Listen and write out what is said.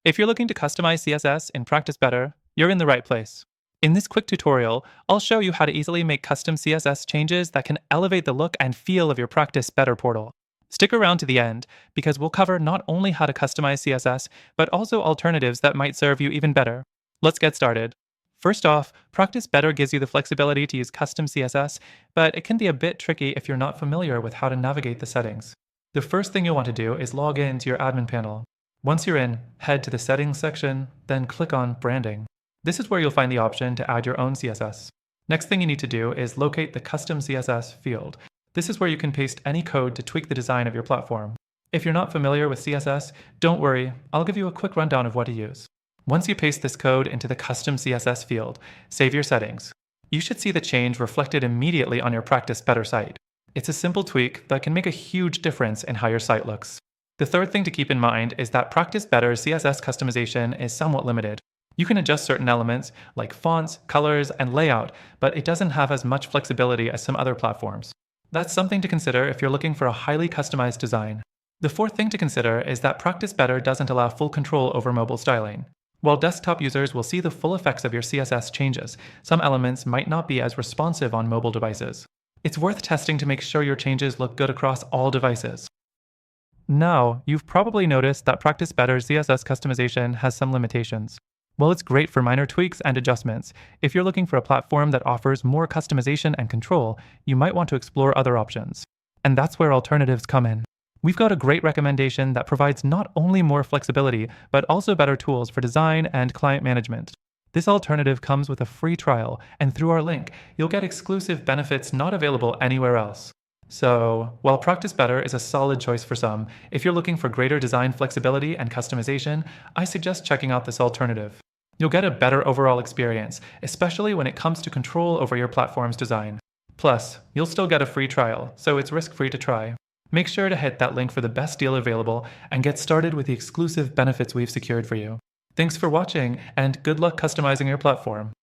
If you're looking to customize CSS and practice better, you're in the right place. In this quick tutorial, I'll show you how to easily make custom CSS changes that can elevate the look and feel of your Practice Better portal. Stick around to the end, because we'll cover not only how to customize CSS, but also alternatives that might serve you even better. Let's get started. First off, Practice Better gives you the flexibility to use custom CSS, but it can be a bit tricky if you're not familiar with how to navigate the settings. The first thing you'll want to do is log in to your admin panel. Once you're in, head to the Settings section, then click on Branding. This is where you'll find the option to add your own CSS. Next thing you need to do is locate the Custom CSS field. This is where you can paste any code to tweak the design of your platform. If you're not familiar with CSS, don't worry, I'll give you a quick rundown of what to use. Once you paste this code into the Custom CSS field, save your settings. You should see the change reflected immediately on your Practice Better site. It's a simple tweak that can make a huge difference in how your site looks. The third thing to keep in mind is that Practice Better CSS customization is somewhat limited. You can adjust certain elements like fonts, colors, and layout, but it doesn't have as much flexibility as some other platforms. That's something to consider if you're looking for a highly customized design. The fourth thing to consider is that Practice Better doesn't allow full control over mobile styling. While desktop users will see the full effects of your CSS changes, some elements might not be as responsive on mobile devices. It's worth testing to make sure your changes look good across all devices. Now, you've probably noticed that Practice Better CSS customization has some limitations. While it's great for minor tweaks and adjustments, if you're looking for a platform that offers more customization and control, you might want to explore other options. And that's where alternatives come in. We've got a great recommendation that provides not only more flexibility, but also better tools for design and client management. This alternative comes with a free trial, and through our link, you'll get exclusive benefits not available anywhere else. So, while Practice Better is a solid choice for some, if you're looking for greater design flexibility and customization, I suggest checking out this alternative. You'll get a better overall experience, especially when it comes to control over your platform's design. Plus, you'll still get a free trial, so it's risk-free to try. Make sure to hit that link for the best deal available and get started with the exclusive benefits we've secured for you. Thanks for watching, and good luck customizing your platform.